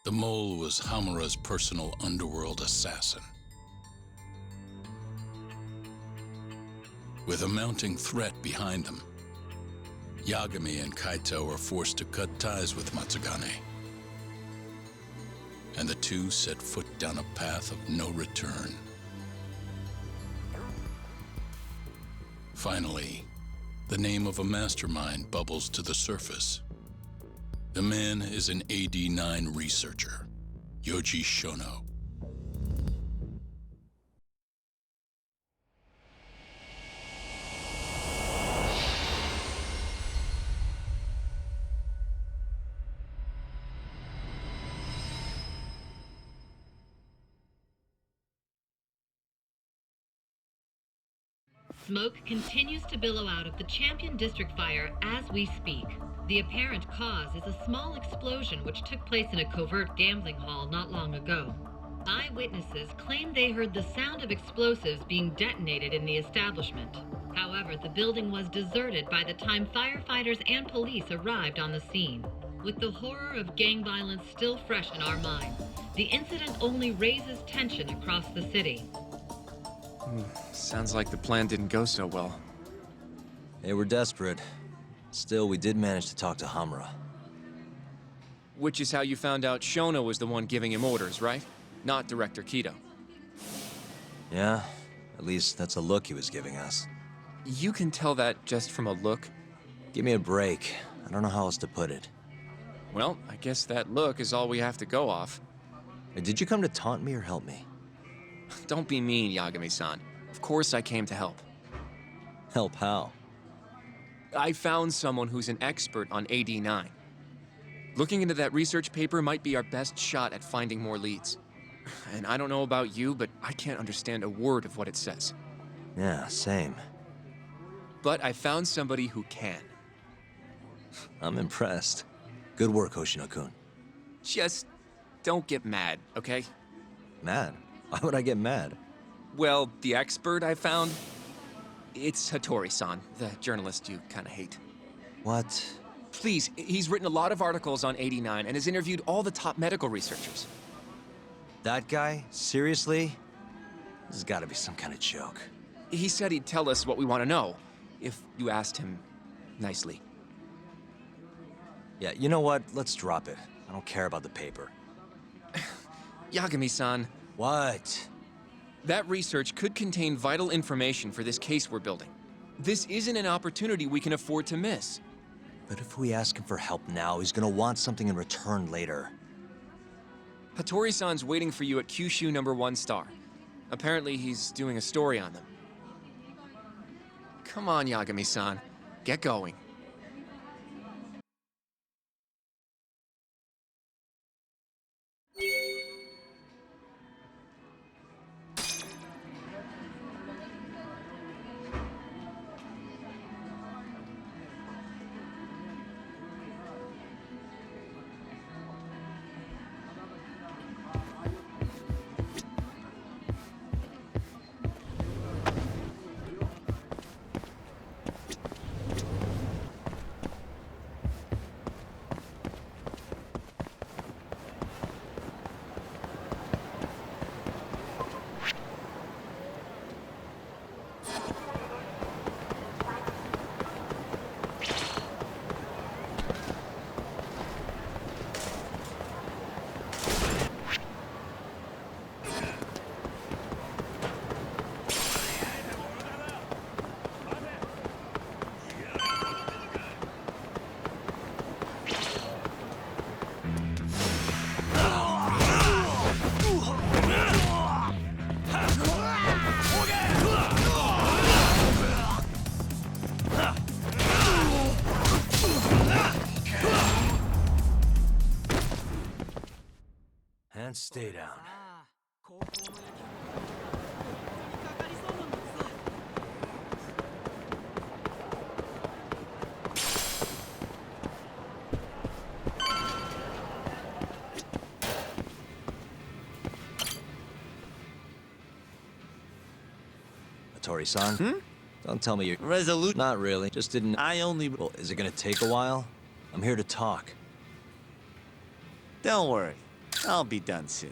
The mole was Hamura's personal underworld assassin. With a mounting threat behind them, Yagami and Kaito were forced to cut ties with Matsugane, and the two set foot down a path of no return. Finally, the name of a mastermind bubbles to the surface. The man is an AD-9 researcher, Yoji Shono. Smoke continues to billow out of the Champion District fire as we speak. The apparent cause is a small explosion which took place in a covert gambling hall not long ago. Eyewitnesses claim they heard the sound of explosives being detonated in the establishment. However, the building was deserted by the time firefighters and police arrived on the scene. With the horror of gang violence still fresh in our minds, the incident only raises tension across the city. Sounds like the plan didn't go so well. They were desperate. Still, we did manage to talk to Hamura. Which is how you found out Shono was the one giving him orders, right? Not Director Kido. Yeah, at least that's a look he was giving us. You can tell that just from a look? Give me a break. I don't know how else to put it. Well, I guess that look is all we have to go off. Hey, did you come to taunt me or help me? Don't be mean, Yagami-san. Of course I came to help. Help how? I found someone who's an expert on AD-9. Looking into that research paper might be our best shot at finding more leads. And I don't know about you, but I can't understand a word of what it says. Yeah, same. But I found somebody who can. I'm impressed. Good work, Hoshino-kun. Just don't get mad, okay? Mad? Why would I get mad? Well, the expert I found, it's Hattori-san, the journalist you kind of hate. What? Please, he's written a lot of articles on 89 and has interviewed all the top medical researchers. That guy? Seriously? This has got to be some kind of joke. He said he'd tell us what we want to know, if you asked him nicely. Yeah, you know what? Let's drop it. I don't care about the paper. Yagami-san. What? That research could contain vital information for this case we're building. This isn't an opportunity we can afford to miss. But if we ask him for help now, he's gonna want something in return later. Hattori-san's waiting for you at Kyushu #1 star. Apparently he's doing a story on them. Come on, Yagami-san. Get going. And stay down. Hattori-san? Don't tell me you're... Resolute. Not really. Just didn't... I only... Well, is it gonna take a while? I'm here to talk. Don't worry. I'll be done soon.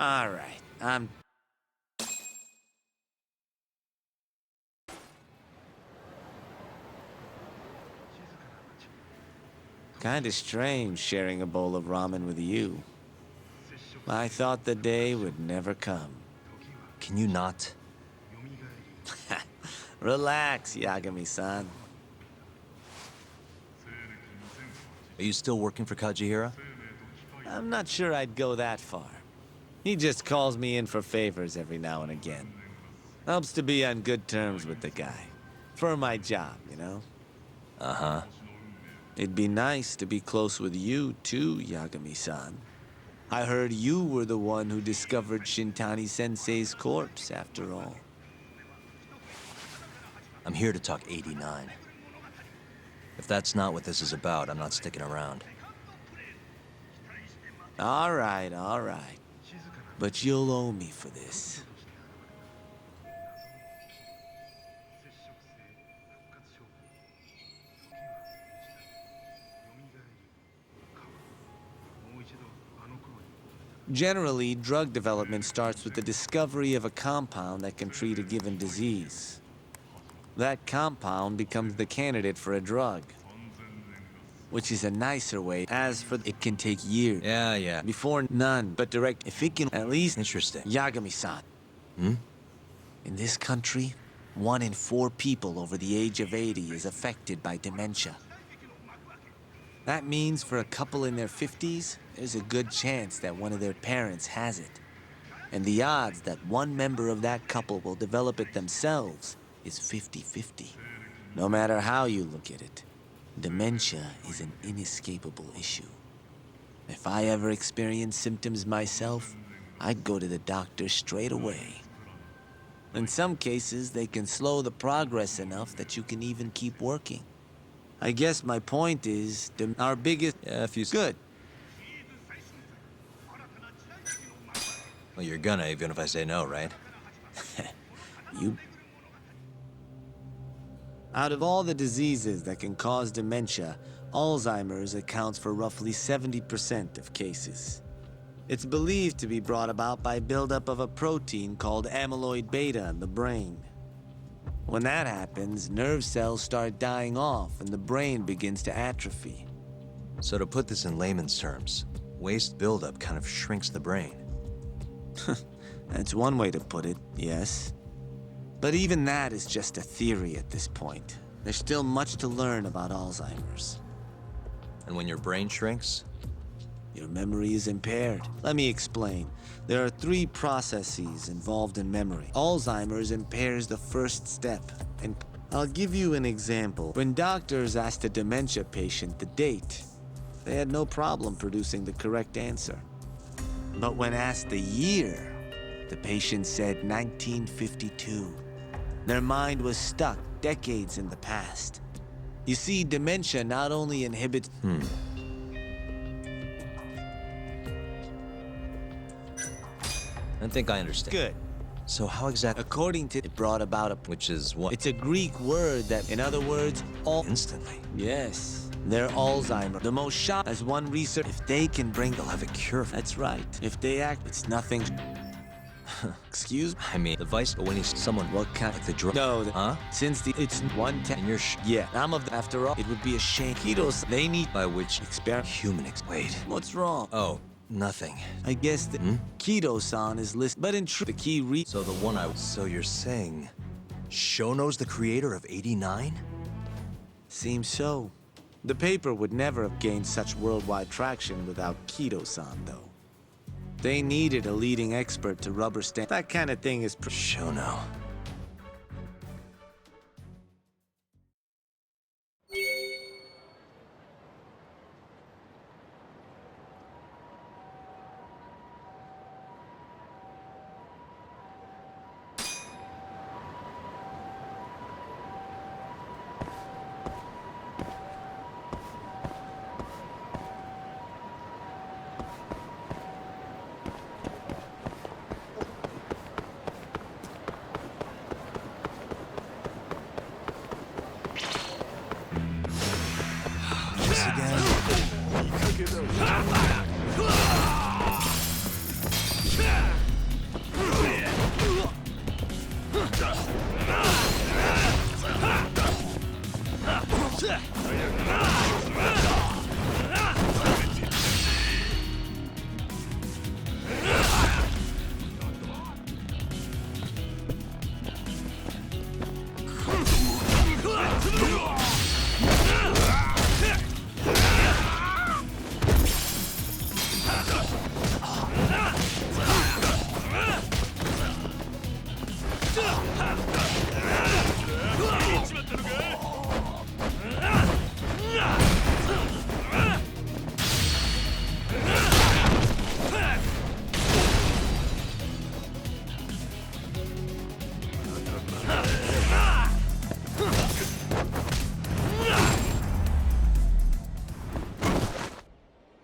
All right, I'm... Kinda strange sharing a bowl of ramen with you. I thought the day would never come. Can you not? Relax, Yagami-san. Are you still working for Kajihira? I'm not sure I'd go that far. He just calls me in for favors every now and again. Helps to be on good terms with the guy. For my job, you know? Uh-huh. It'd be nice to be close with you, too, Yagami-san. I heard you were the one who discovered Shintani-sensei's corpse, after all. I'm here to talk 89. If that's not what this is about, I'm not sticking around. All right, all right. But you'll owe me for this. Generally, drug development starts with the discovery of a compound that can treat a given disease. That compound becomes the candidate for a drug. Which is a nicer way. As for it can take years. Yeah. Before none, but direct. If it can at least... Interesting. Yagami-san. Hmm? In this country, 1 in 4 people over the age of 80 is affected by dementia. That means for a couple in their 50s, there's a good chance that one of their parents has it. And the odds that one member of that couple will develop it themselves is 50-50. No matter how you look at it, dementia is an inescapable issue. If I ever experienced symptoms myself, I'd go to the doctor straight away. In some cases, they can slow the progress enough that you can even keep working. I guess my point is, our biggest... Yeah, if you... Good. Well, you're gonna, even if I say no, right? You... Out of all the diseases that can cause dementia, Alzheimer's accounts for roughly 70% of cases. It's believed to be brought about by buildup of a protein called amyloid beta in the brain. When that happens, nerve cells start dying off and the brain begins to atrophy. So to put this in layman's terms, waste buildup kind of shrinks the brain. That's one way to put it, yes. But even that is just a theory at this point. There's still much to learn about Alzheimer's. And when your brain shrinks? Your memory is impaired. Let me explain. There are 3 processes involved in memory. Alzheimer's impairs the first step. And I'll give you an example. When doctors asked a dementia patient the date, they had no problem producing the correct answer. But when asked the year, the patient said 1952. Their mind was stuck decades in the past. You see, dementia not only inhibits... I think I understand. Good. So how exactly... According to... It brought about a... Which is what? It's a Greek word that, in other words, all... Instantly. Yes. They're Alzheimer's. The most shock as one research... If they can bring... They'll have a cure for... That's right. If they act, it's nothing... Excuse me? I mean, the vice, but when he's someone... What kind... Like the drug... No, Huh? Since it's one And you're Yeah, I'm of the... After all, it would be a shame. Ketos, they need... By which... Experiment. Wait. What's wrong? Oh, nothing. I guess the... Keto-san is listed, but in truth, the key So the one I... So you're saying... Shono's the creator of 89? Seems so. The paper would never have gained such worldwide traction without Keto-san, though. They needed a leading expert to rubber stamp. That kind of thing is Shono. This again?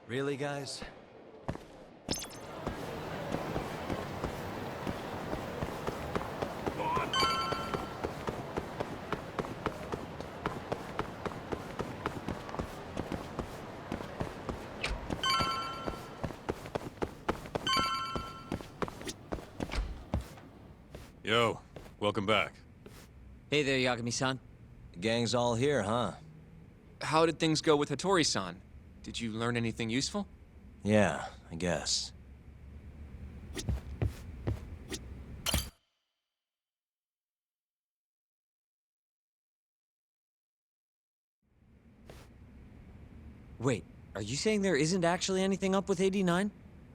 Really, guys? Yo, welcome back. Hey there, Yagami-san. The gang's all here, huh? How did things go with Hattori-san? Did you learn anything useful? Yeah, I guess. Wait, are you saying there isn't actually anything up with 89?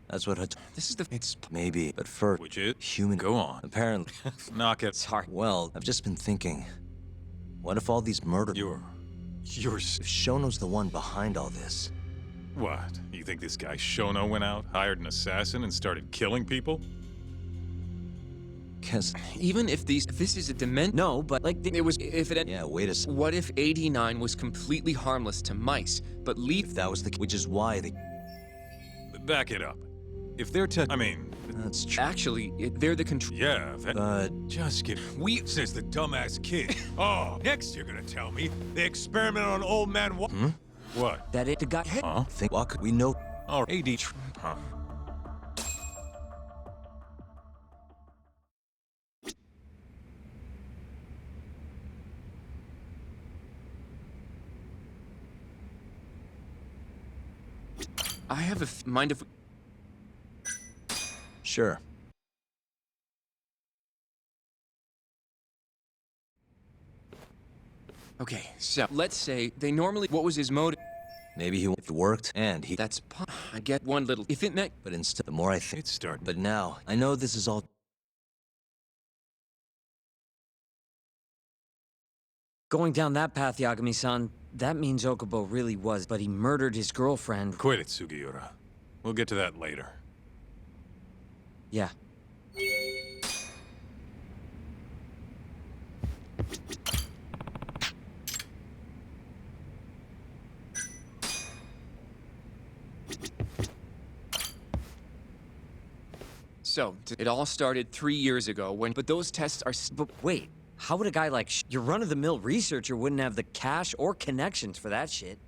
That's what This is the... It's... maybe, but first, Which is? human. Go on. Apparently. Knock it. Sorry. Well, I've just been thinking. What if all these murder? You're If Shono's the one behind all this? what? You think this guy Shono went out, hired an assassin, and started killing people? Guess. Even if these... If this is a dimension... No, but like It was... If it... Yeah, wait a second. What if 89 was completely harmless to mice, but If that was the which is why they. Back it up. If they're I mean, That's true. Actually, they're the control... yeah, Just get... Says the dumbass kid. Oh, next you're gonna tell me they experimented on old man What? that it the guy. Hey, Huh? think what could we know? Oh, AD... Huh. I have a mind if... Sure. Okay, so let's say they normally... What was his motive? Maybe it worked, and he. That's... I get one little... If it meant... But instead, the more I think. It's starting. But now, I know this is all. going down that path, Yagami-san, that means Okubo really was, but he murdered his girlfriend. Quit it, Sugiura. We'll get to that later. Yeah. So, it all started 3 years ago when... But those tests are... But wait, how would a guy like your run-of-the-mill researcher wouldn't have the cash or connections for that shit?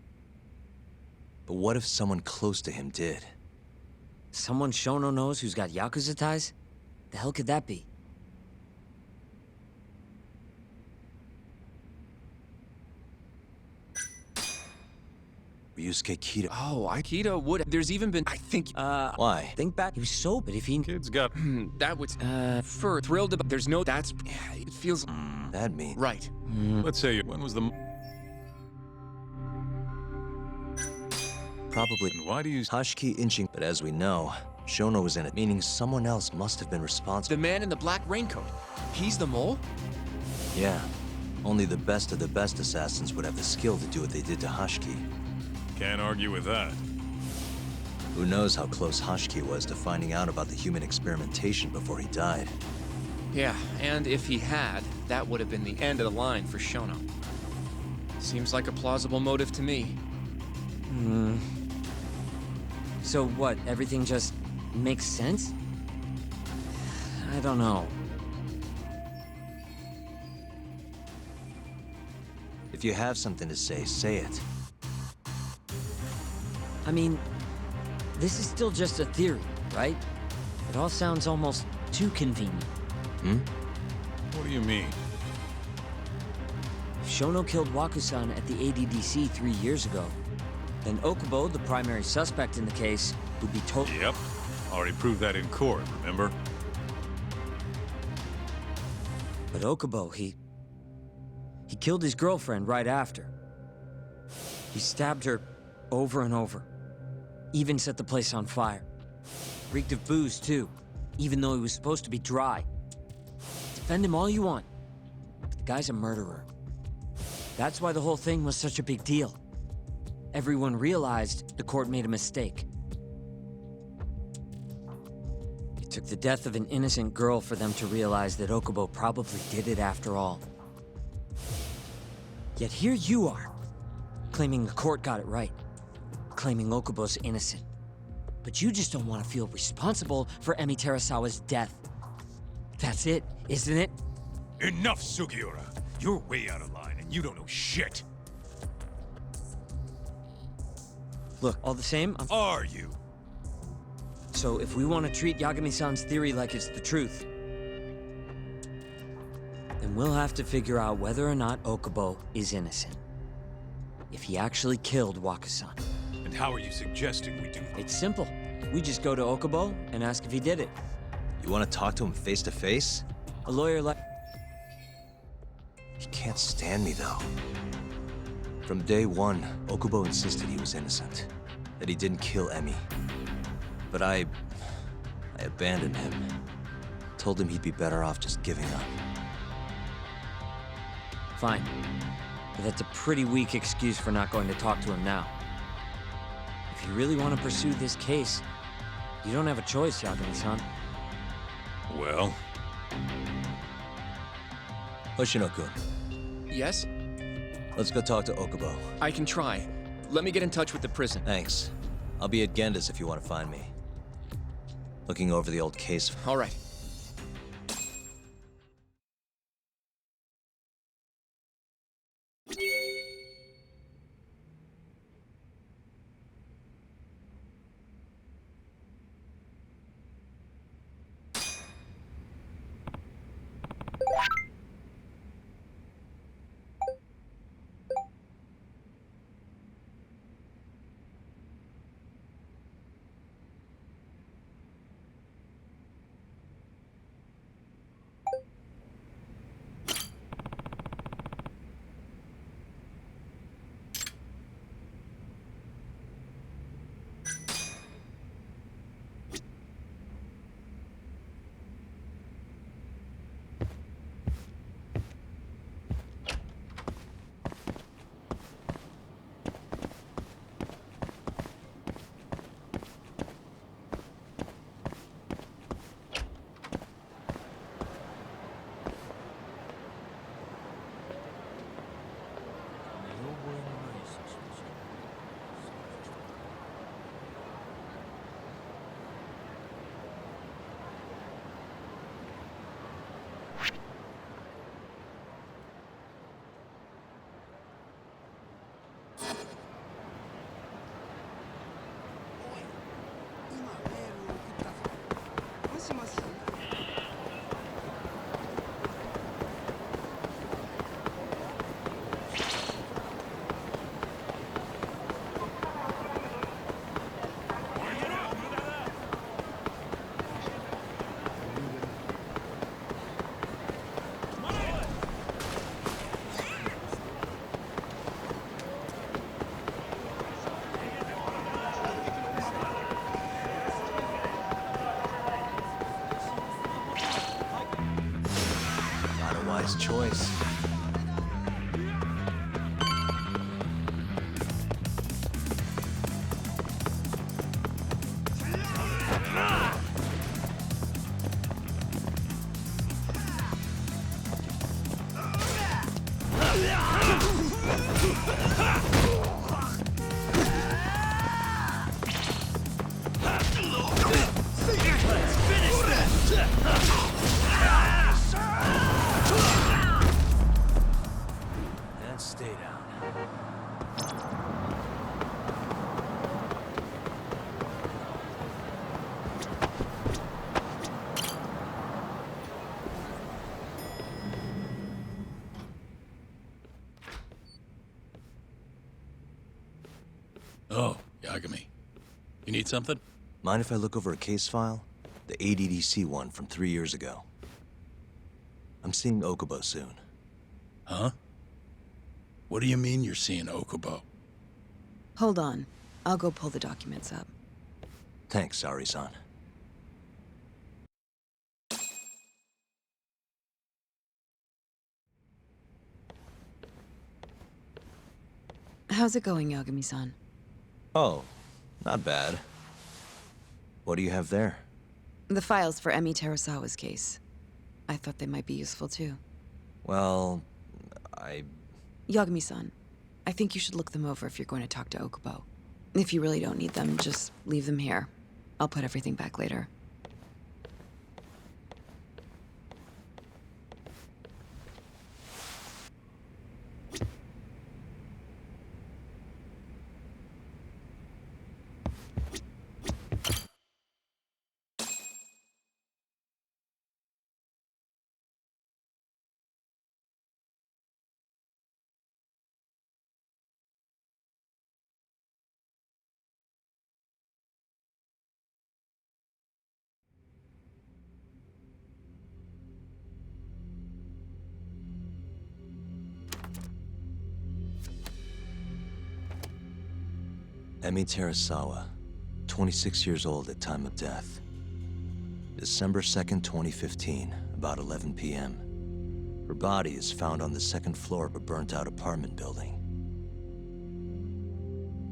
But what if someone close to him did? Someone Shono knows who's got Yakuza ties? The hell could that be? Ryusuke Kido. Oh, Aikido would... There's even been... I think... Why? Think back, he was so, but if he... Kid's got... that was... For thrilled about... There's no... That's... It feels... That means. Right. Let's say, when was the... Probably. And why do you... Hashiki inching, but as we know, Shono was in it, meaning someone else must have been responsible. The man in the black raincoat. He's the mole? Yeah. Only the best of the best assassins would have the skill to do what they did to Hashki. Can't argue with that. Who knows how close Hashki was to finding out about the human experimentation before he died. Yeah, and if he had, that would have been the end of the line for Shono. Seems like a plausible motive to me. So what, everything just makes sense? I don't know. If you have something to say it. I mean, this is still just a theory, right? It all sounds almost too convenient. What do you mean? If Shono killed Wakusan at the ADDC 3 years ago, then Okubo, the primary suspect in the case, would be totally... Yep. Already proved that in court, remember? But Okubo, he killed his girlfriend right after. He stabbed her over and over. Even set the place on fire. Reeked of booze, too, even though he was supposed to be dry. Defend him all you want, but the guy's a murderer. That's why the whole thing was such a big deal. Everyone realized the court made a mistake. It took the death of an innocent girl for them to realize that Okubo probably did it after all. Yet here you are, claiming the court got it right, claiming Okubo's innocent. But you just don't want to feel responsible for Emi Terasawa's death. That's it, isn't it? Enough, Sugiura! You're way out of line, and you don't know shit! Look, all the same, Are you? So if we want to treat Yagami-san's theory like it's the truth, then we'll have to figure out whether or not Okubo is innocent. If he actually killed Wakusan. And how are you suggesting we do that? It's simple. We just go to Okubo and ask if he did it. You want to talk to him face to face? A lawyer like... He can't stand me, though. From day one, Okubo insisted he was innocent, that he didn't kill Emi. But I abandoned him. Told him he'd be better off just giving up. Fine. But that's a pretty weak excuse for not going to talk to him now. If you really want to pursue this case, you don't have a choice, Yagami-san. Well? Hoshino-kun, Yes? let's go talk to Okubo. I can try. Let me get in touch with the prison. Thanks. I'll be at Genda's if you want to find me. Looking over the old case. All right. Nice choice. And stay down. Oh, Yagami. You need something? Mind if I look over a case file? The ADDC one from 3 years ago. I'm seeing Okubo soon. Huh? What do you mean you're seeing Okubo? Hold on. I'll go pull the documents up. Thanks, Ari-san. How's it going, Yagami-san? Oh, not bad. What do you have there? The files for Emi Terasawa's case. I thought they might be useful too. Well, Yagami-san, I think you should look them over if you're going to talk to Okubo. If you really don't need them, just leave them here. I'll put everything back later. Emi Terasawa, 26 years old at time of death. December 2nd, 2015, about 11 p.m. Her body is found on the second floor of a burnt-out apartment building.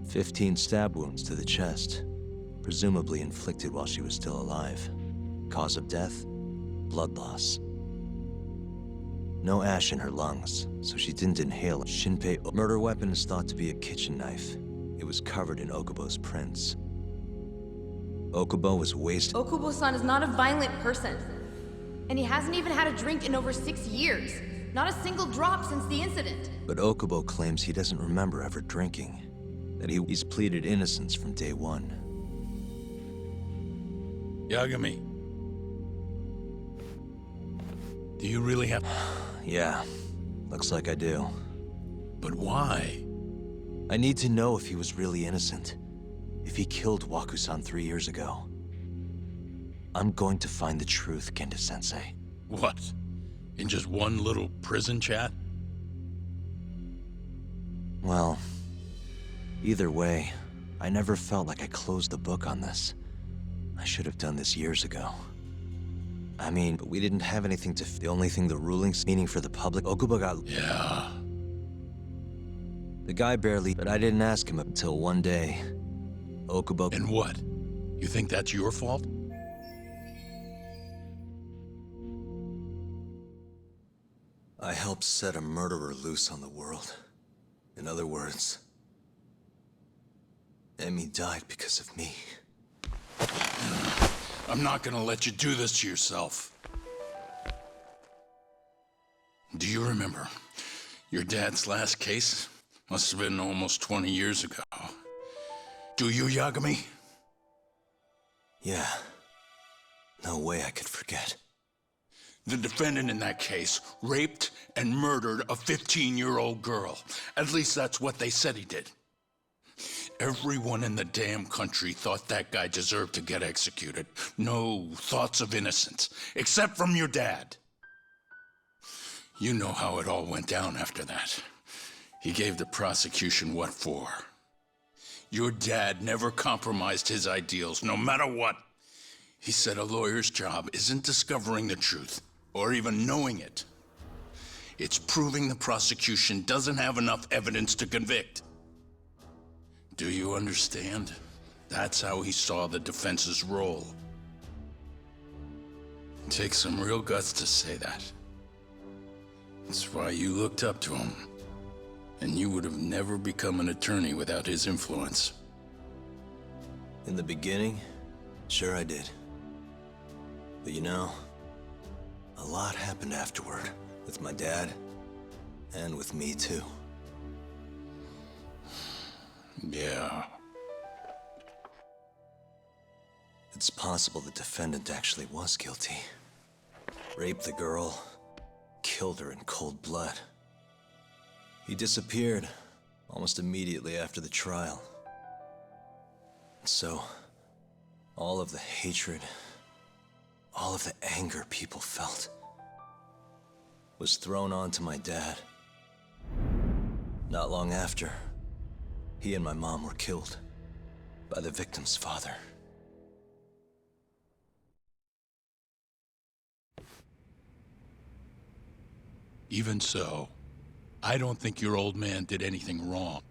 15 stab wounds to the chest, presumably inflicted while she was still alive. Cause of death? Blood loss. No ash in her lungs, so she didn't inhale. Shinpei. Murder weapon is thought to be a kitchen knife. It was covered in Okubo's prints. Okubo was wasted. Okubo-san is not a violent person. And he hasn't even had a drink in over 6 years. Not a single drop since the incident. But Okubo claims he doesn't remember ever drinking. That he's pleaded innocence from day one. Yagami. Do you really have... Yeah, looks like I do. But why? I need to know if he was really innocent. If he killed Waku-san 3 years ago. I'm going to find the truth, Kenta-sensei. What? In just one little prison chat? Well, either way, I never felt like I closed the book on this. I should have done this years ago. I mean, but we didn't have anything to... The only thing the rulings meaning for the public, Okubo got... Yeah. The guy barely... But I didn't ask him until one day. Okubo... And what? You think that's your fault? I helped set a murderer loose on the world. In other words... Emi died because of me. I'm not gonna let you do this to yourself. Do you remember your dad's last case? Must have been almost 20 years ago. Do you, Yagami? Yeah. No way I could forget. The defendant in that case raped and murdered a 15-year-old girl. At least that's what they said he did. Everyone in the damn country thought that guy deserved to get executed. No thoughts of innocence, except from your dad. You know how it all went down after that. He gave the prosecution what for. Your dad never compromised his ideals, no matter what. He said a lawyer's job isn't discovering the truth, or even knowing it. It's proving the prosecution doesn't have enough evidence to convict. Do you understand? That's how he saw the defense's role. It takes some real guts to say that. That's why you looked up to him. And you would have never become an attorney without his influence. In the beginning, sure I did. But you know, a lot happened afterward. With my dad, and with me too. Yeah. It's possible the defendant actually was guilty. Raped the girl, killed her in cold blood. He disappeared almost immediately after the trial. So, all of the hatred, all of the anger people felt was thrown onto my dad. Not long after, he and my mom were killed by the victim's father. Even so, I don't think your old man did anything wrong.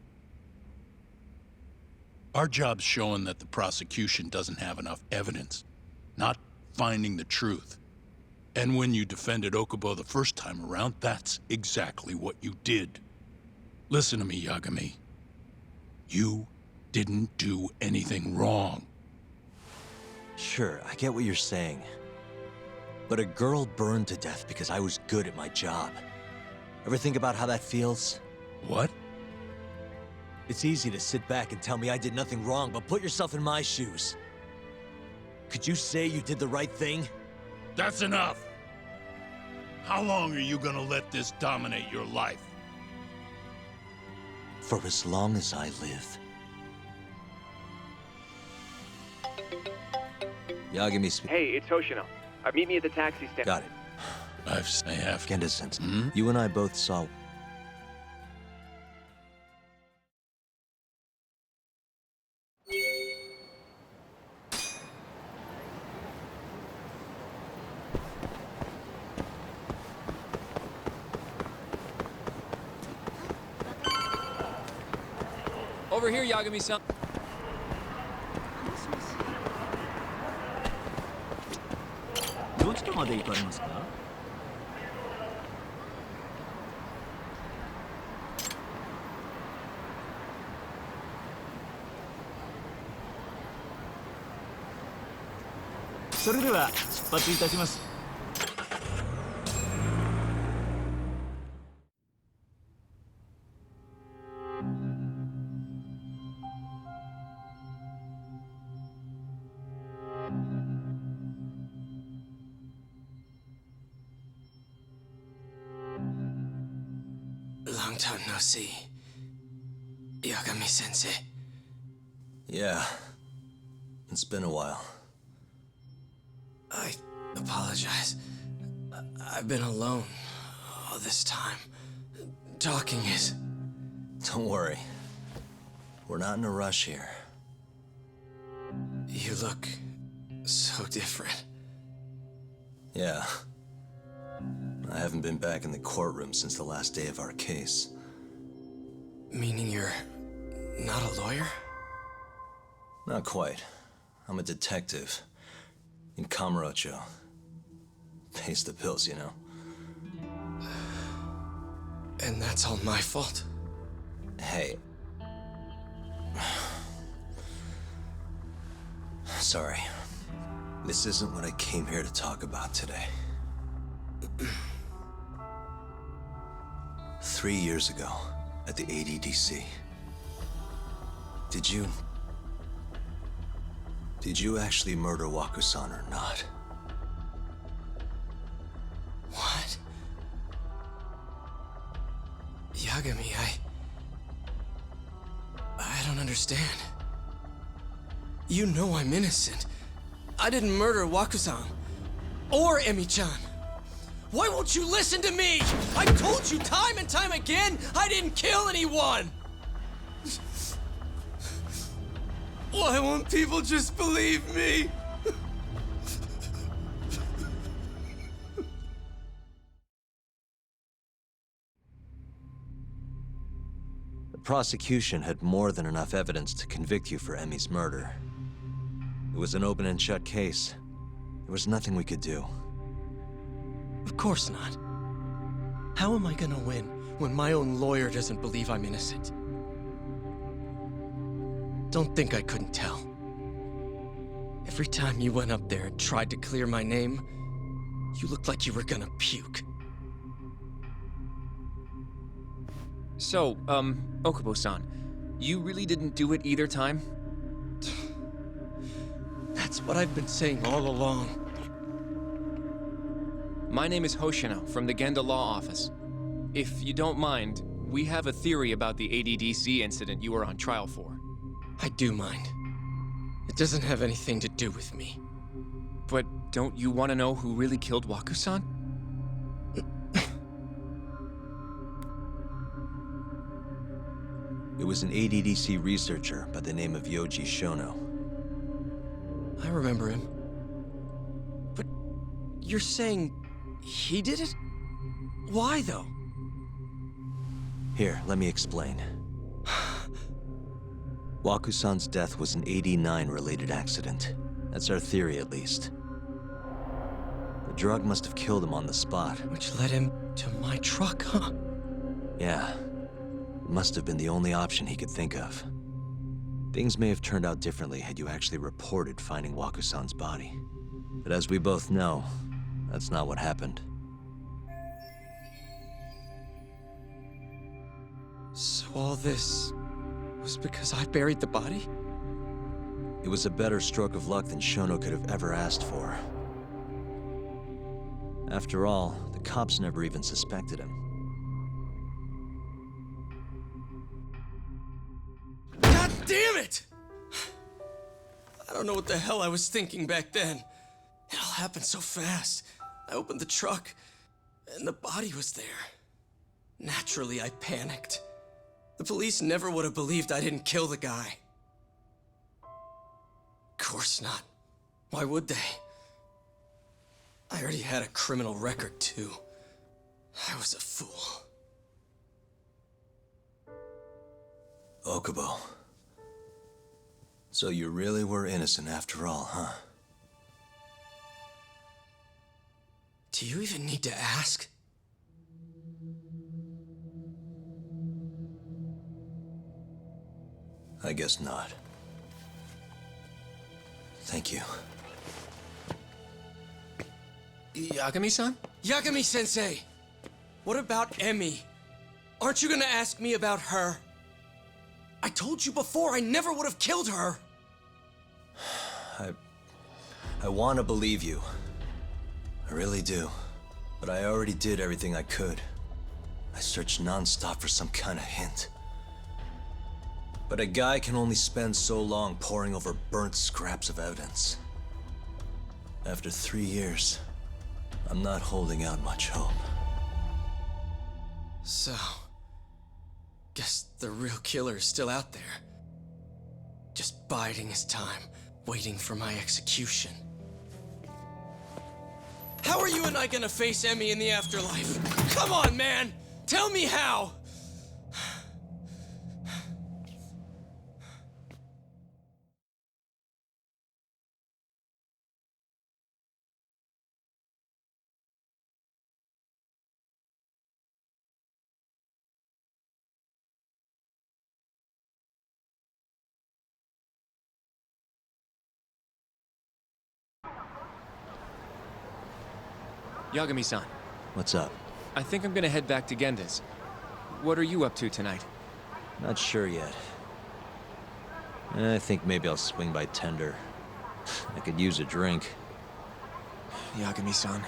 Our job's showing that the prosecution doesn't have enough evidence, not finding the truth. And when you defended Okubo the first time around, that's exactly what you did. Listen to me, Yagami. You didn't do anything wrong. Sure, I get what you're saying. But a girl burned to death because I was good at my job. Ever think about how that feels? What? It's easy to sit back and tell me I did nothing wrong, but put yourself in my shoes. Could you say you did the right thing? That's enough! How long are you gonna let this dominate your life? For as long as I live. Yagami speak. Hey, it's Hoshino. Meet me at the taxi stand. Got it. I have. Genda-sensei, you and I both saw... Over here, Yagami-san. どちらまで行かれますか？それでは出発いたします。Long time no see. Yagami-sensei. Yeah. It's been a while. I apologize. I've been alone all this time. Talking is... Don't worry. We're not in a rush here. You look so different. Yeah. I haven't been back in the courtroom since the last day of our case. Meaning you're not a lawyer? Not quite. I'm a detective. In Kamurocho. Pays the bills, you know. And that's all my fault? Hey. Sorry. This isn't what I came here to talk about today. 3 years ago, at the ADDC, did you actually murder Waku-san or not? What? Yagami, I don't understand. You know I'm innocent. I didn't murder Waku-san. Or Emi-chan. Why won't you listen to me? I told you time and time again, I didn't kill anyone! Why won't people just believe me? prosecution had more than enough evidence to convict you for Emi's murder. It was an open and shut case. There was nothing we could do. Of course not. How am I gonna win when my own lawyer doesn't believe I'm innocent? Don't think I couldn't tell. Every time you went up there and tried to clear my name, you looked like you were gonna puke. So, Okubo-san, you really didn't do it either time? That's what I've been saying all along. My name is Hoshino from the Genda Law Office. If you don't mind, we have a theory about the ADDC incident you were on trial for. I do mind. It doesn't have anything to do with me. But don't you want to know who really killed Waku-san? It was an ADDC researcher by the name of Yoji Shono. I remember him. But you're saying he did it? Why, though? Here, let me explain. Waku-san's death was an 89-related accident. That's our theory, at least. The drug must have killed him on the spot. Which led him to my truck, huh? Yeah. It must have been the only option he could think of. Things may have turned out differently had you actually reported finding Waku-san's body. But as we both know, that's not what happened. So all this was because I buried the body? It was a better stroke of luck than Shono could have ever asked for. After all, the cops never even suspected him. God damn it! I don't know what the hell I was thinking back then. It all happened so fast. I opened the truck, and the body was there. Naturally, I panicked. The police never would have believed I didn't kill the guy. Of course not. Why would they? I already had a criminal record, too. I was a fool. Okubo. So you really were innocent after all, huh? Do you even need to ask? I guess not. Thank you. Yagami-san? Yagami-sensei! What about Emi? Aren't you gonna ask me about her? I told you before I never would have killed her! I want to believe you. I really do. But I already did everything I could. I searched non-stop for some kind of hint. But a guy can only spend so long poring over burnt scraps of evidence. After 3 years, I'm not holding out much hope. So, guess the real killer is still out there. Just biding his time, waiting for my execution. How are you and I gonna face Emi in the afterlife? Come on, man! Tell me how! Yagami-san, What's up? I think I'm gonna head back to Genda's. What are you up to tonight? Not sure yet. I think maybe I'll swing by Tender. I could use a drink. Yagami-san.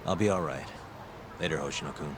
I'll be alright. Later, Hoshino-kun.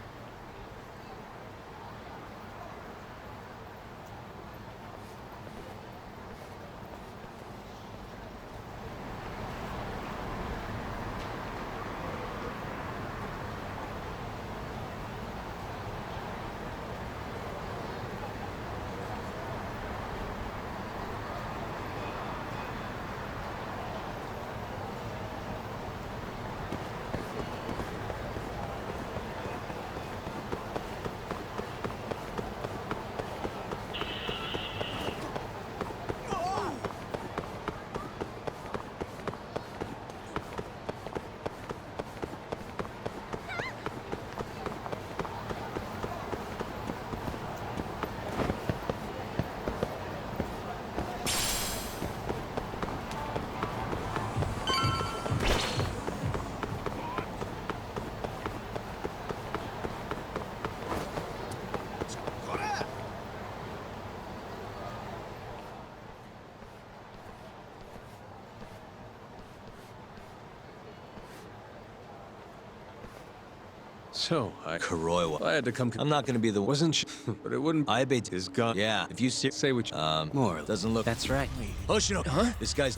So, Kuroiwa. I had to come... I'm not gonna be the... Wasn't but it wouldn't... I bet is gone. Yeah, if you Say what you... more. Doesn't look... That's right. Hoshino! Huh? This guy's...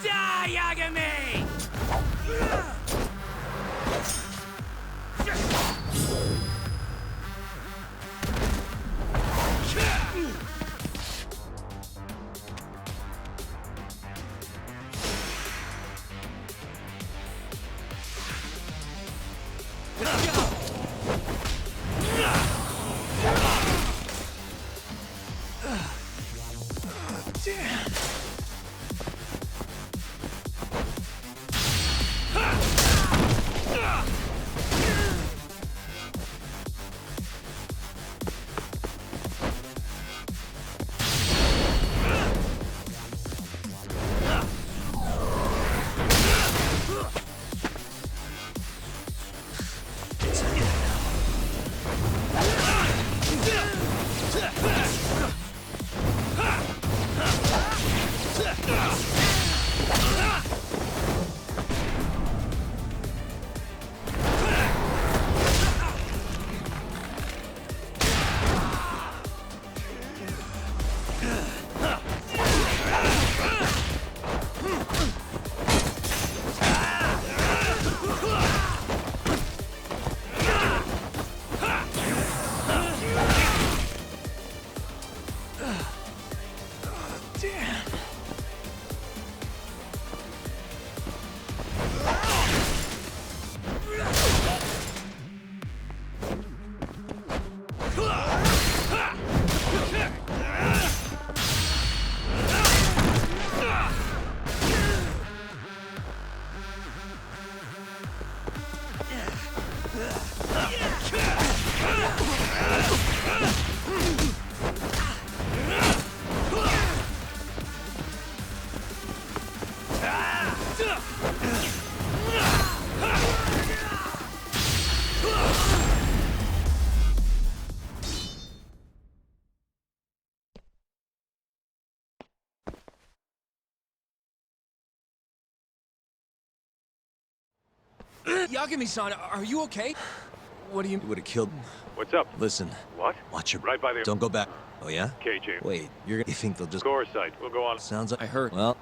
Die, Yagami! Yagami-san, are you okay? What do you... would have killed... What's up? Listen. What? Watch your... Right by the... Don't go back. Oh, yeah? KJ. Wait, you think they'll just... Score site. We'll go on. Sounds like... I heard. Well...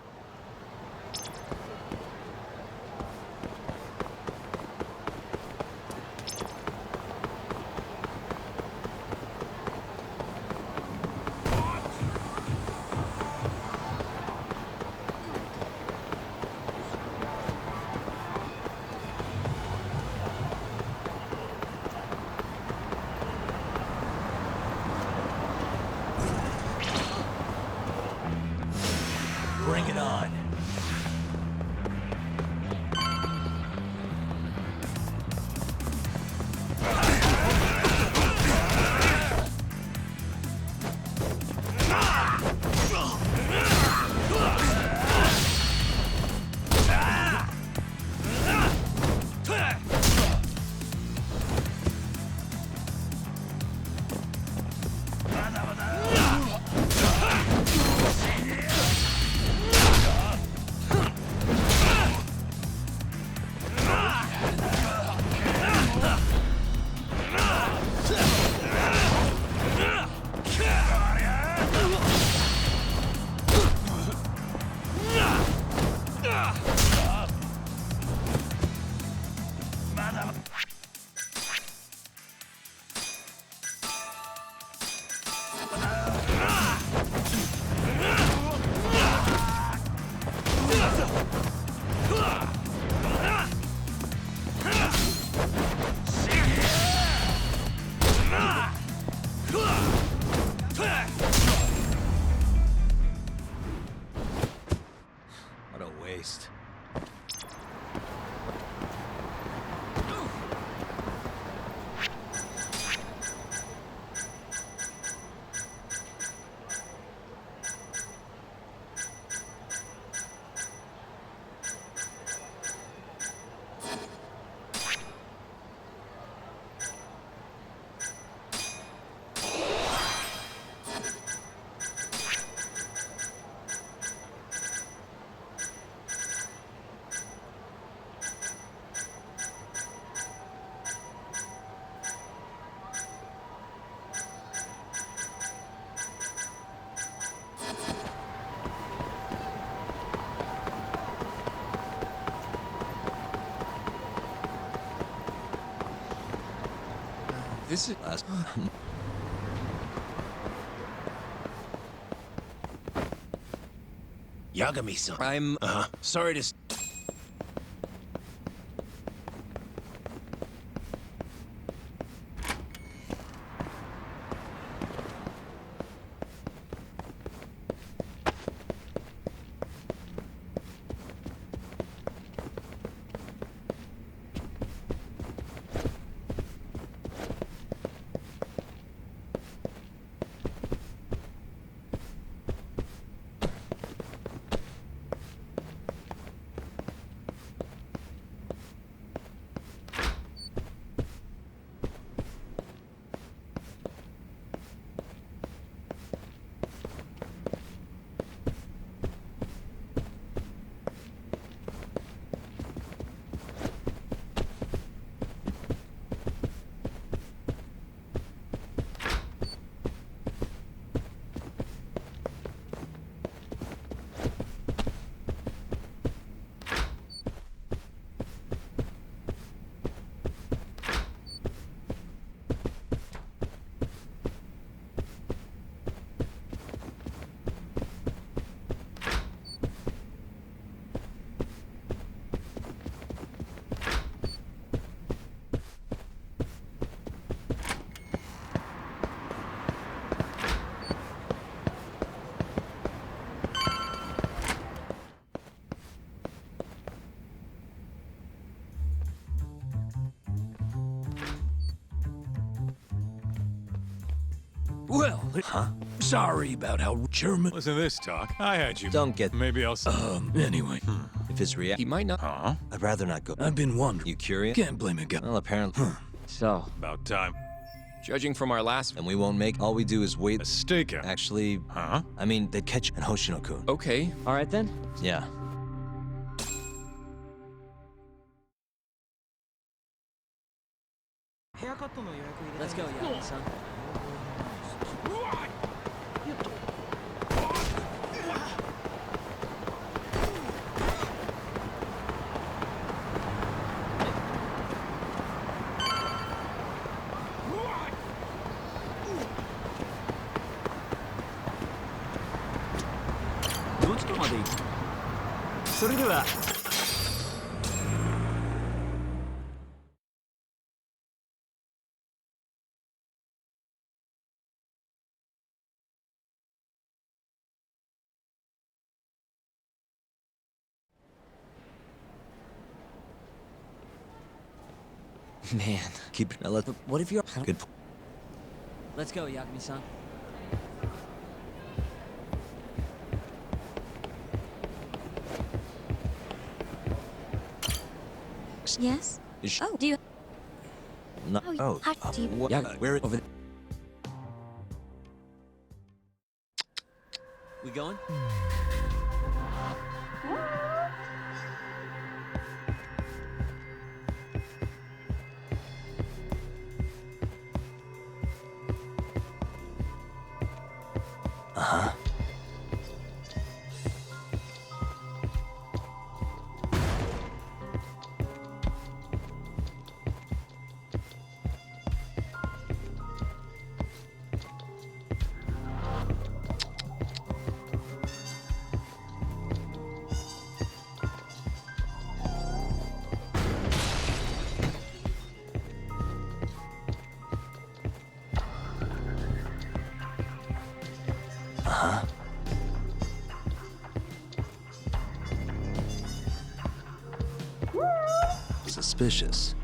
Bring it on. This is... Last... Yagami-san. I'm... Sorry to... Well, sorry about how German... Listen to this talk. I had you. Don't get... Maybe I'll... Anyway. If it's real... He might not... I'd rather not go. I've been wondering. You curious? Can't blame a guy. Well, apparently... So, About time. Judging from our last... And we won't make... All we do is wait... A stakeout. Actually... I mean, they'd catch an Hoshino-kun. Okay. all right then. Yeah. Let's go, Yagami-san. Man. Keep... Now let... What if you're... Good... Let's go, Yagami-san. Yes? Is... Oh, do you... No... Oh, do you... What... Yeah, where... over there. We going? Suspicious.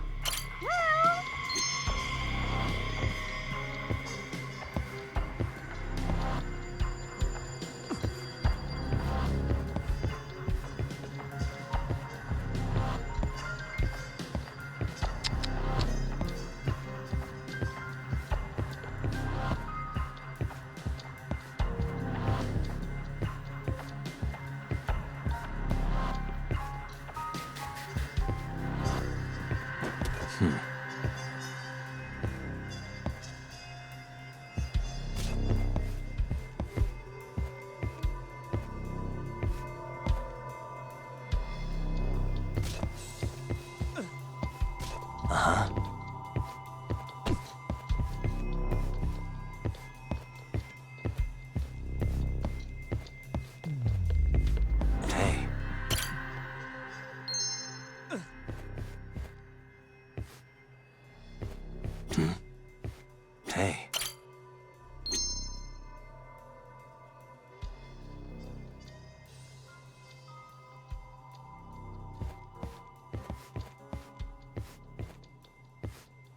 Hey.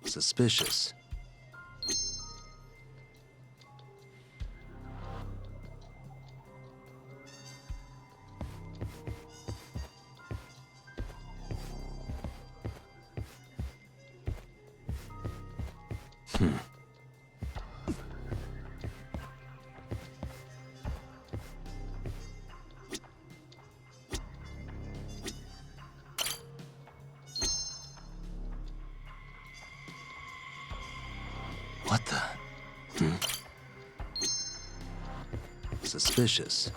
Suspicious. What the? Suspicious.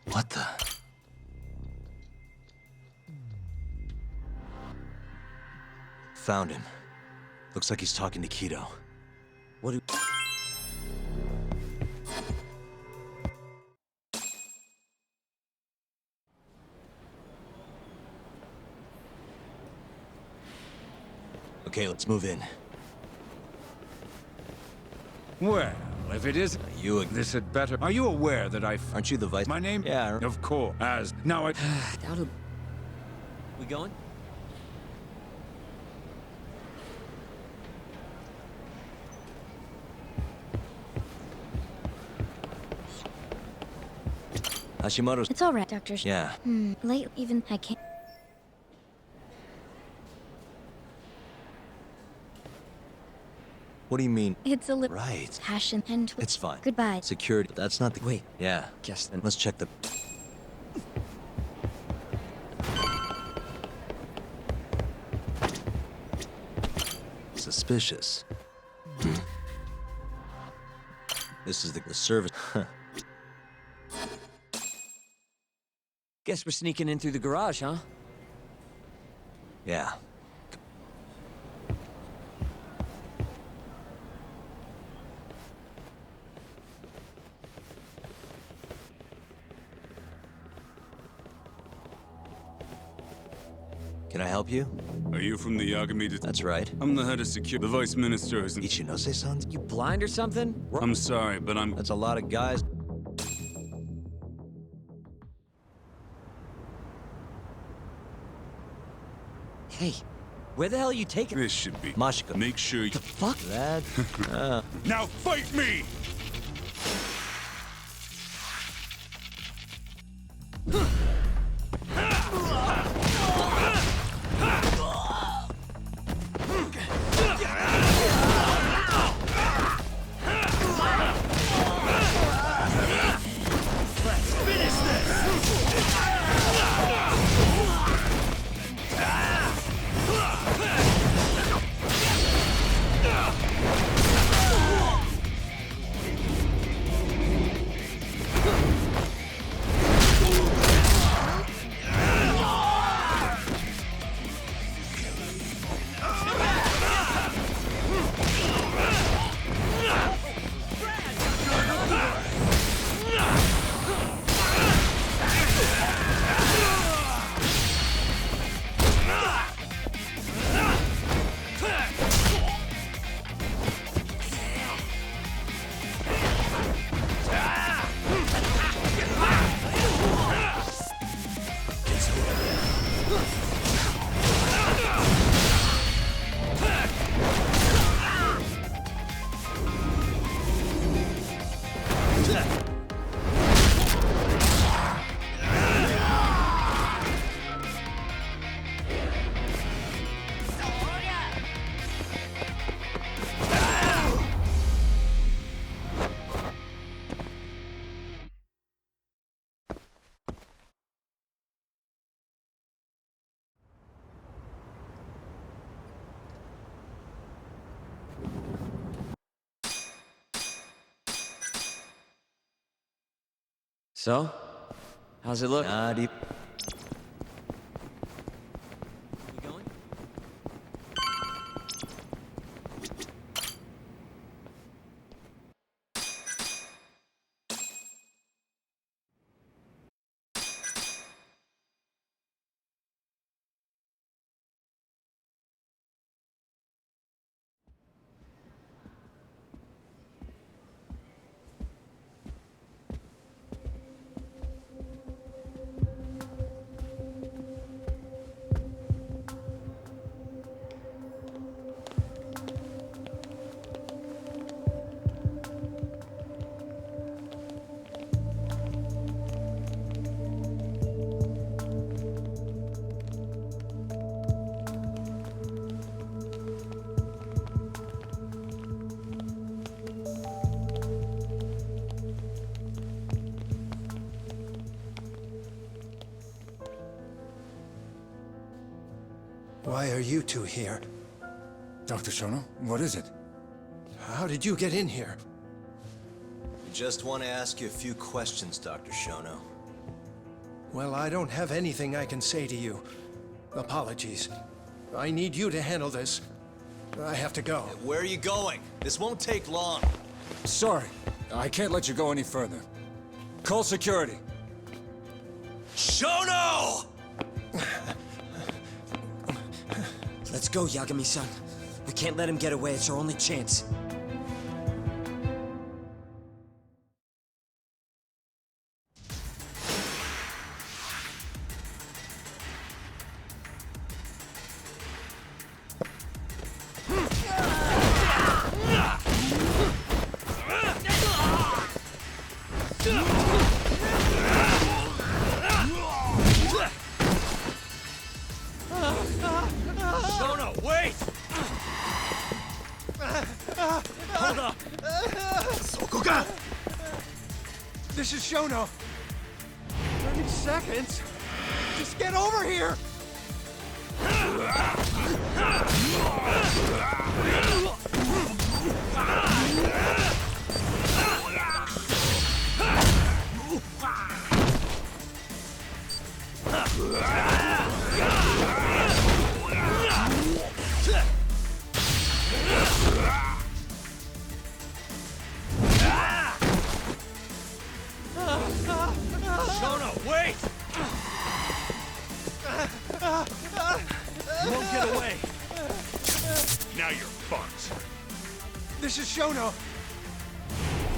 What the? Found him. Looks like he's talking to Keto. What do... Okay, let's move in. Well, if it is You... this had better. Are you aware that Aren't you the vice... My name? Yeah. Of course. As now I. That'll... We going? Hashimoto's... It's all right, Doctor. Yeah. Late, even I can't. What do you mean? It's a little Right. passion and It's fine. Goodbye. Security. That's not the... Wait. Yeah. Guess then. Let's check the... Suspicious. This is the service. Guess we're sneaking in through the garage, huh? Yeah. Can I help you? Are you from the Yagami? That's right. I'm the head of security. The vice minister is... Ichinose-san? You blind or something? I'm sorry, but I'm... That's a lot of guys. Hey, where the hell are you taking? This should be... Mashika. Make sure you... The fuck? That... Now fight me! So? How's it look? Not even. We going? Why are you two here? Dr. Shono, what is it? How did you get in here? We just want to ask you a few questions, Dr. Shono. Well, I don't have anything I can say to you. Apologies. I need you to handle this. I have to go. Where are you going? This won't take long. Sorry, I can't let you go any further. Call security. Shono! Let's go, Yagami-san. We can't let him get away. It's our only chance. Shono, wait! Hold up! This is Shono. 30 seconds? Just get over here! Shono, wait! You won't get away. Now you're fucked. This is Shono.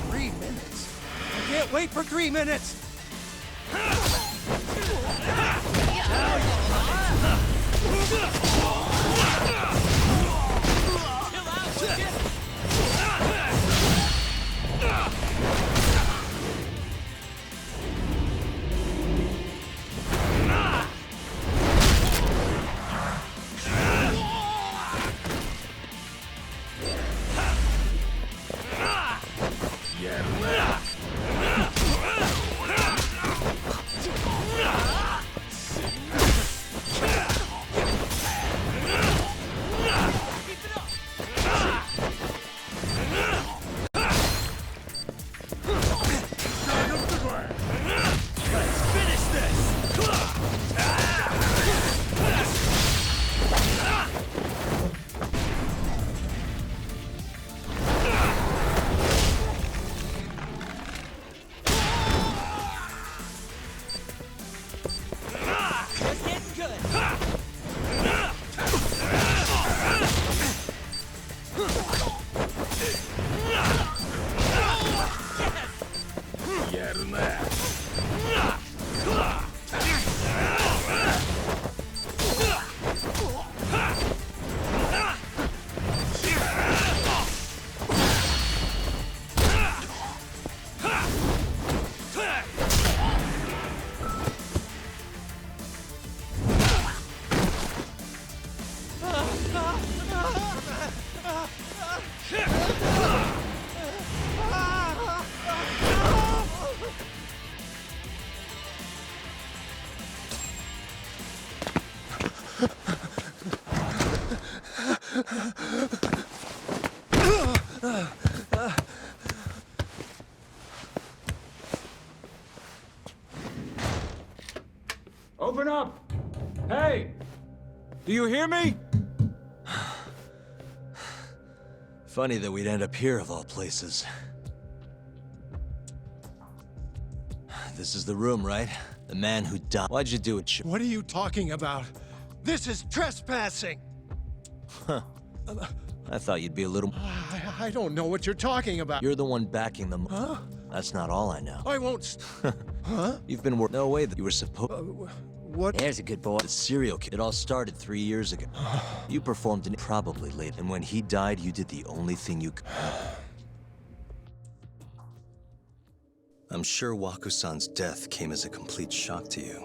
3 minutes. I can't wait for 3 minutes. Open up! Hey! Do you hear me? Funny that we'd end up here of all places. This is the room, right? The man who died. Why'd you do it? What are you talking about? This is trespassing! Huh. I thought you'd be a little... I don't know what you're talking about. You're the one backing them. Huh? That's not all I know. I won't... Huh? You've been no way that you were supposed... What? There's a good boy. The serial killer. It all started 3 years ago. You performed in probably late, and when he died, you did the only thing you could. I'm sure Waku-san's death came as a complete shock to you.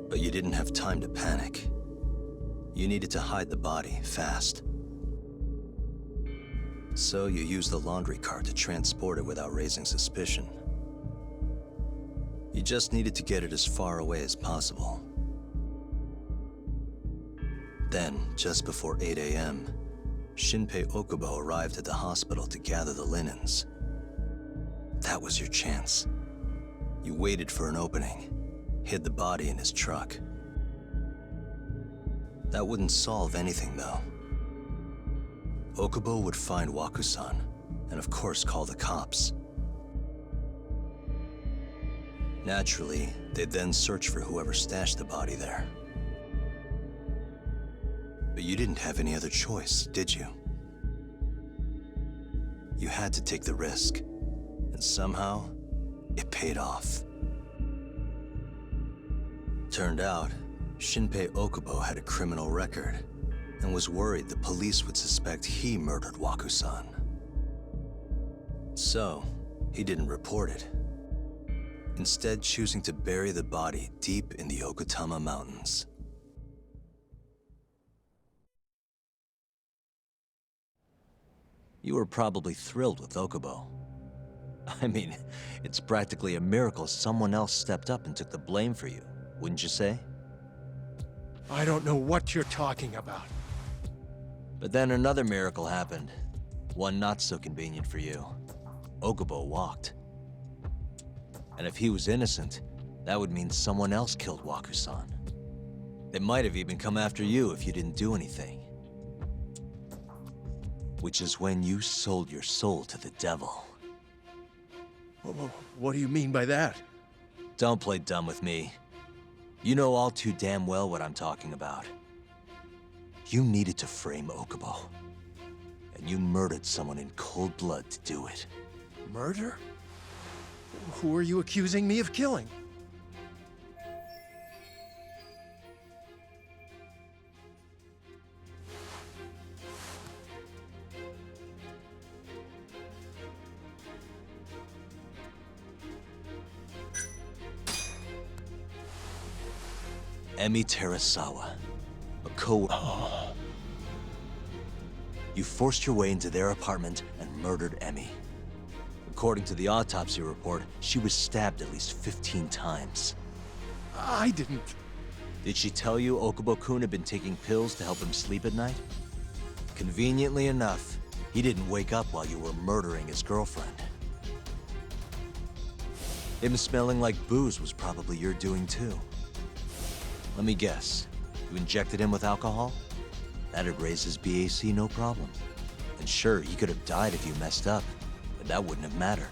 But you didn't have time to panic. You needed to hide the body, fast. So you used the laundry cart to transport it without raising suspicion. You just needed to get it as far away as possible. Then, just before 8 a.m., Shinpei Okubo arrived at the hospital to gather the linens. That was your chance. You waited for an opening, hid the body in his truck. That wouldn't solve anything, though. Okubo would find Waku-san, and of course call the cops. Naturally, they'd then search for whoever stashed the body there. But you didn't have any other choice, did you? You had to take the risk, and somehow, it paid off. Turned out, Shinpei Okubo had a criminal record, and was worried the police would suspect he murdered Waku-san. So, he didn't report it. Instead choosing to bury the body deep in the Okutama Mountains. You were probably thrilled with Okubo. I mean, it's practically a miracle someone else stepped up and took the blame for you, wouldn't you say? I don't know what you're talking about. But then another miracle happened. One not so convenient for you. Okubo walked. And if he was innocent, that would mean someone else killed Waku-san. They might have even come after you if you didn't do anything. Which is when you sold your soul to the devil. What do you mean by that? Don't play dumb with me. You know all too damn well what I'm talking about. You needed to frame Okubo. And you murdered someone in cold blood to do it. Murder? Who are you accusing me of killing? Emi Terasawa, a co- You forced your way into their apartment and murdered Emi. According to the autopsy report, she was stabbed at least 15 times. I didn't. Did she tell you Okubo-kun had been taking pills to help him sleep at night? Conveniently enough, he didn't wake up while you were murdering his girlfriend. Him smelling like booze was probably your doing too. Let me guess, you injected him with alcohol? That'd raise his BAC no problem. And sure, he could have died if you messed up. That wouldn't have mattered.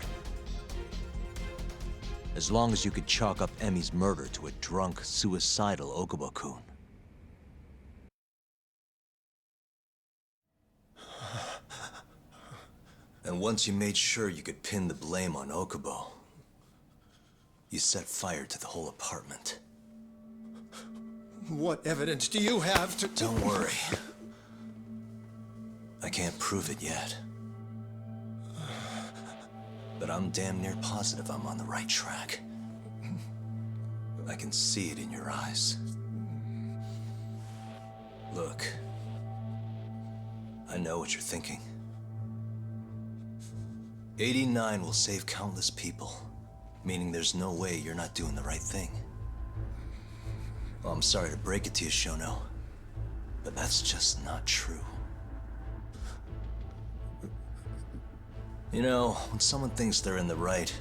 As long as you could chalk up Emi's murder to a drunk, suicidal Okubo-kun. And once you made sure you could pin the blame on Okubo, you set fire to the whole apartment. What evidence do you have to... Don't worry. I can't prove it yet. But I'm damn near positive I'm on the right track. I can see it in your eyes. Look, I know what you're thinking. 89 will save countless people, meaning there's no way you're not doing the right thing. Well, I'm sorry to break it to you, Shono, but that's just not true. You know, when someone thinks they're in the right,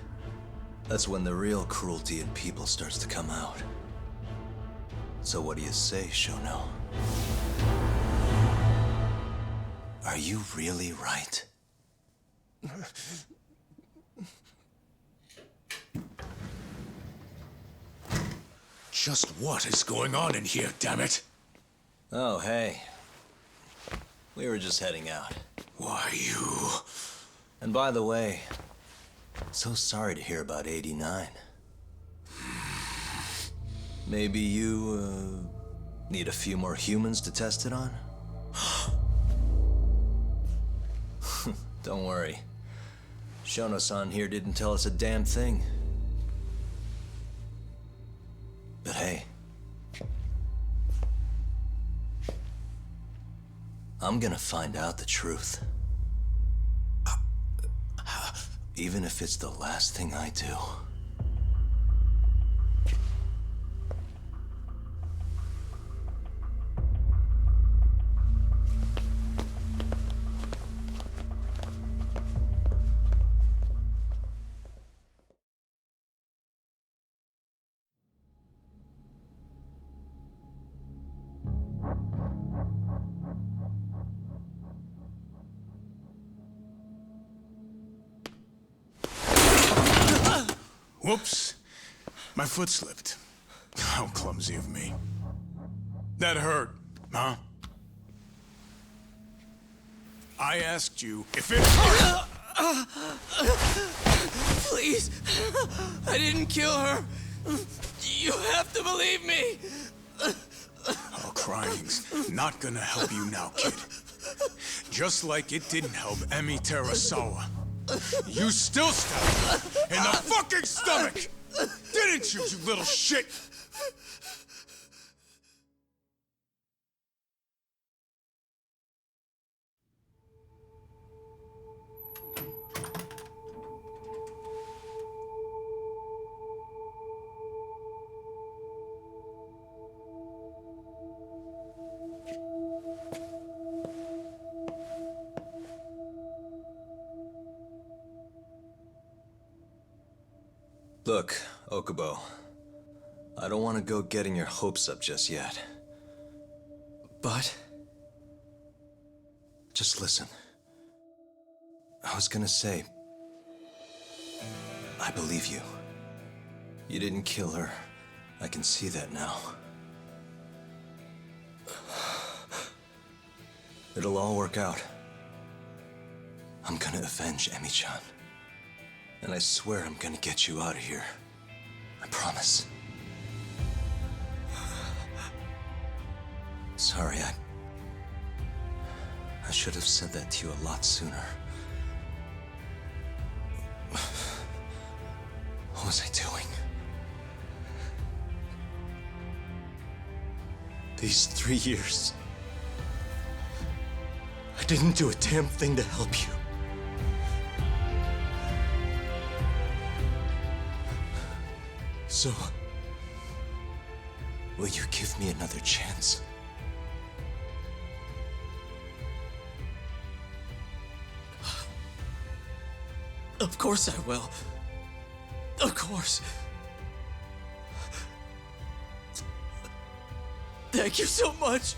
that's when the real cruelty in people starts to come out. So what do you say, Shono? Are you really right? Just what is going on in here, damn it? Oh, hey. We were just heading out. Why, you... And by the way, so sorry to hear about 89. Maybe you, need a few more humans to test it on? Don't worry. Shono-san here didn't tell us a damn thing. But hey, I'm gonna find out the truth. Even if it's the last thing I do. Whoops. My foot slipped. How clumsy of me. That hurt, huh? I asked you if it hurt! Please! I didn't kill her! You have to believe me! Oh, crying's not gonna help you now, kid. Just like it didn't help Emi Terasawa. You still stabbed her in the fucking stomach! Didn't you, you little shit? Look, Okubo, I don't want to go getting your hopes up just yet. But? Just listen. I was gonna say, I believe you. You didn't kill her. I can see that now. It'll all work out. I'm gonna avenge Emi-chan. And I swear I'm gonna get you out of here. I promise. Sorry, I should have said that to you a lot sooner. What was I doing? These 3 years, I didn't do a damn thing to help you. So, will you give me another chance? Of course I will. Of course. Thank you so much.